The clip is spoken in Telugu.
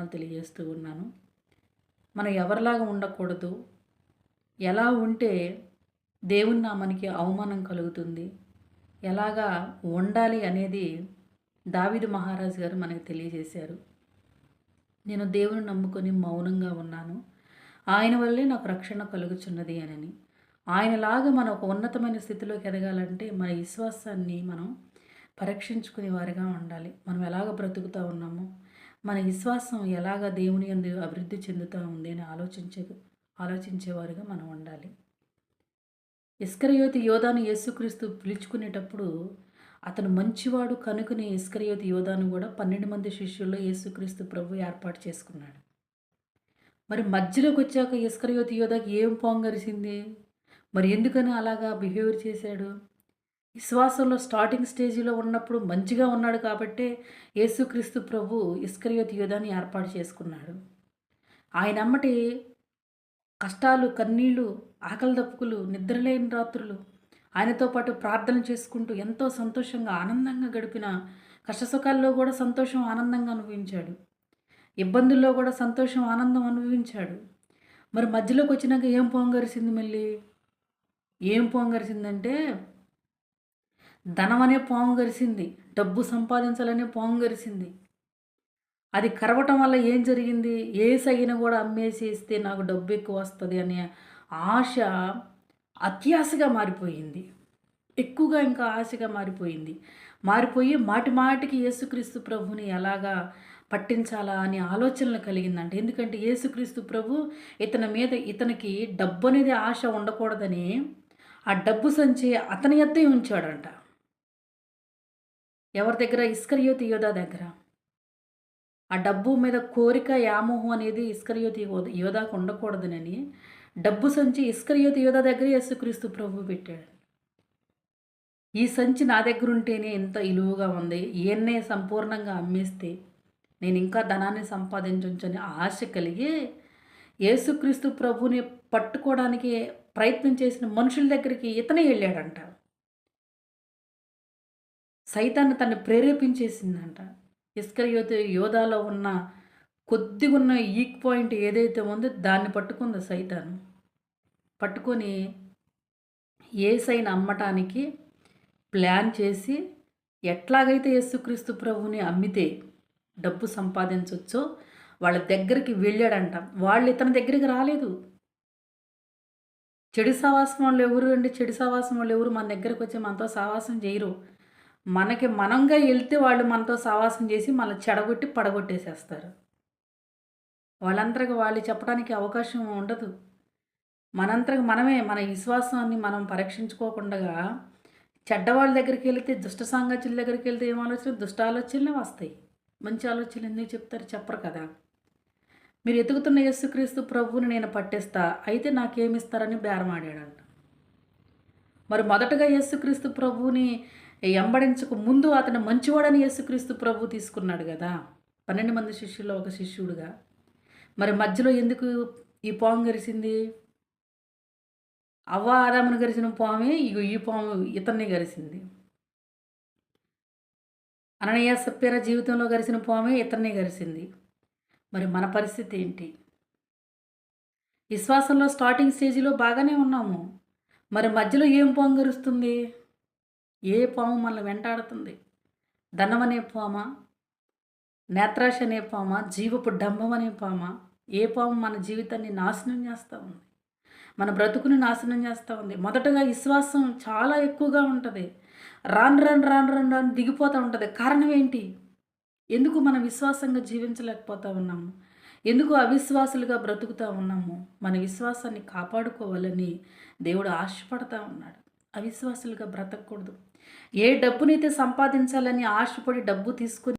వందనాలు తెలియజేస్తూ ఉన్నాను. మనం ఎవరిలాగా ఉండకూడదు. ఎలా ఉంటే దేవుని నామానికి అవమానం కలుగుతుంది, ఎలాగా ఉండాలి అనేది దావీదు మహారాజు గారు మనకు తెలియజేశారు. నేను దేవుని నమ్ముకొని మౌనంగా ఉన్నాను, ఆయన వల్లే నాకు రక్షణ కలుగుచున్నది అని. ఆయనలాగా మనం ఒక ఉన్నతమైన స్థితిలోకి ఎదగాలంటే మన విశ్వాసాన్ని మనం పరీక్షించుకునే వారిగా ఉండాలి. మనం ఎలాగ బ్రతుకుతూ ఉన్నామో, మన విశ్వాసం ఎలాగ దేవుని యందు అభివృద్ధి చెందుతూ ఉంది అని ఆలోచించేవారుగా మనం ఉండాలి. ఇస్కరియోతు యోధాను యేసుక్రీస్తు పిలుచుకునేటప్పుడు అతను మంచివాడు కనుకనే ఇస్కరియోతు యోధాను కూడా 12 మంది శిష్యుల్లో యేసుక్రీస్తు ప్రభు ఏర్పాటు చేసుకున్నాడు. మరి మధ్యలోకి వచ్చాక ఇస్కరియోతు యోధాకి ఏం పొంగరిసింది? మరి ఎందుకని అలాగా బిహేవియర్ చేశాడు? విశ్వాసంలో స్టార్టింగ్ స్టేజ్లో ఉన్నప్పుడు మంచిగా ఉన్నాడు కాబట్టే యేసుక్రీస్తు ప్రభు ఇస్కరియోతు యోధాని ఏర్పాటు చేసుకున్నాడు. ఆయన అమ్మటి కష్టాలు, కన్నీళ్ళు, ఆకలి దప్పుకులు, నిద్రలేని రాత్రులు ఆయనతో పాటు ప్రార్థన చేసుకుంటూ ఎంతో సంతోషంగా ఆనందంగా గడిపిన కష్టసుఖాల్లో కూడా సంతోషం ఆనందంగా అనుభవించాడు. ఇబ్బందుల్లో కూడా సంతోషం ఆనందం అనుభవించాడు. మరి మధ్యలోకి వచ్చినాక ఏం పొంగరిసింది? మళ్ళీ ఏం పొంగరిసిందంటే ధనం అనే పాము గరిసింది, డబ్బు సంపాదించాలనే పాము గరిసింది. అది కరవటం వల్ల ఏం జరిగింది? ఏసైనా కూడా అమ్మేసి ఇస్తే నాకు డబ్బు ఎక్కువ వస్తుంది అనే ఆశ అత్యాశగా మారిపోయింది. ఎక్కువగా ఇంకా ఆశగా మారిపోయి మాటి మాటికి యేసుక్రీస్తు ప్రభుని ఎలాగా పట్టించాలా అనే ఆలోచనలు కలిగిందంట. ఎందుకంటే యేసుక్రీస్తు ప్రభు ఇతనికి డబ్బు అనేది ఆశ ఉండకూడదని ఆ డబ్బు సంచి అతని ఎద్దే ఉంచాడంట. ఎవరి దగ్గర? ఇస్కరియోతు యోధా దగ్గర. ఆ డబ్బు మీద కోరిక, వ్యామోహం అనేది ఇస్కరియోతు యోధాకు ఉండకూడదనని డబ్బు సంచి ఇస్కరియోతు యోధా దగ్గర యేసుక్రీస్తు ప్రభు పెట్టాడు. ఈ సంచి నా దగ్గర ఉంటేనే ఎంత ఇలువగా ఉంది, ఈయన్నే సంపూర్ణంగా అమ్మేస్తే నేను ఇంకా ధనాన్ని సంపాదించొచ్చని ఆశ కలిగి యేసుక్రీస్తు ప్రభుని పట్టుకోవడానికి ప్రయత్నం చేసిన మనుషుల దగ్గరికి ఇతనే వెళ్ళాడంట. సైతాన్ని తన్ని ప్రేరేపించేసిందంట. ఇస్కరియోతు యోధాలో ఉన్న కొద్దిగున్న ఈక్ పాయింట్ ఏదైతే ఉందో దాన్ని పట్టుకుంది సైతాను. పట్టుకొని యేసయ్యను అమ్మటానికి ప్లాన్ చేసి ఎట్లాగైతే యేసుక్రీస్తు ప్రభుని అమ్మితే డబ్బు సంపాదించవచ్చో వాళ్ళ దగ్గరికి వెళ్ళాడంట. వాళ్ళు ఇతని దగ్గరికి రాలేదు. చెడు సావాసం వాళ్ళు ఎవరు అండి? చెడు సావాసం వాళ్ళు ఎవరు మన దగ్గరకు వచ్చి మనతో సావాసం చేయరు. మనకి మనంగా వెళ్తే వాళ్ళు మనతో సావాసం చేసి మనల్ని చెడగొట్టి పడగొట్టేసేస్తారు. వాళ్ళంతరకు వాళ్ళు చెప్పడానికి అవకాశం ఉండదు. మనంతరకు మనమే మన విశ్వాసాన్ని మనం పరీక్షించుకోకుండా చెడ్డవాళ్ళ దగ్గరికి వెళితే, దుష్ట సాంగత్యుల దగ్గరికి వెళ్తే ఏం ఆలోచనలు? దుష్ట ఆలోచనలే వస్తాయి. మంచి ఆలోచనలు ఎందుకు చెప్తారు? చెప్పరు కదా. మీరు ఎతుకుతున్న యేసుక్రీస్తు ప్రభువుని నేను పట్టేస్తా, అయితే నాకేమిస్తారని బేరమాడాడంట. మరి మొదటగా యేసుక్రీస్తు ప్రభువుని ఎంబడించక ముందు అతను మంచివాడని యేసుక్రీస్తు ప్రభు తీసుకున్నాడు కదా, 12 మంది శిష్యుల్లో ఒక శిష్యుడుగా. మరి మధ్యలో ఎందుకు ఈ పాము గరిసింది? అవ్వ ఆదామును గరిసిన పామే ఈ పాము ఇతన్ని గరిసింది. అననీయ సప్ఫీరా జీవితంలో గరిసిన పామే ఇతన్ని గరిసింది. మరి మన పరిస్థితి ఏంటి? విశ్వాసంలో స్టార్టింగ్ స్టేజ్లో బాగానే ఉన్నాము. మరి మధ్యలో ఏం పాము గరుస్తుంది? ఏ పాము మనల్ని వెంటాడుతుంది? ధనం అనే పామా? నేత్రాశ అనే పామా? జీవపు డంబం అనే పామా? ఏ పాము మన జీవితాన్ని నాశనం చేస్తూ ఉంది? మన బ్రతుకుని నాశనం చేస్తూ ఉంది. మొదటగా విశ్వాసం చాలా ఎక్కువగా ఉంటుంది. రాను దిగిపోతూ ఉంటుంది. కారణం ఏంటి? ఎందుకు మనం విశ్వాసంగా జీవించలేకపోతూ ఉన్నాము? ఎందుకు అవిశ్వాసులుగా బ్రతుకుతూ ఉన్నాము? మన విశ్వాసాన్ని కాపాడుకోవాలని దేవుడు ఆశపడతా ఉన్నాడు. అవిశ్వాసులుగా బ్రతకూడదు. ఏ డబ్బునైతే సంపాదించాలని ఆశపడి డబ్బు తీసుకుని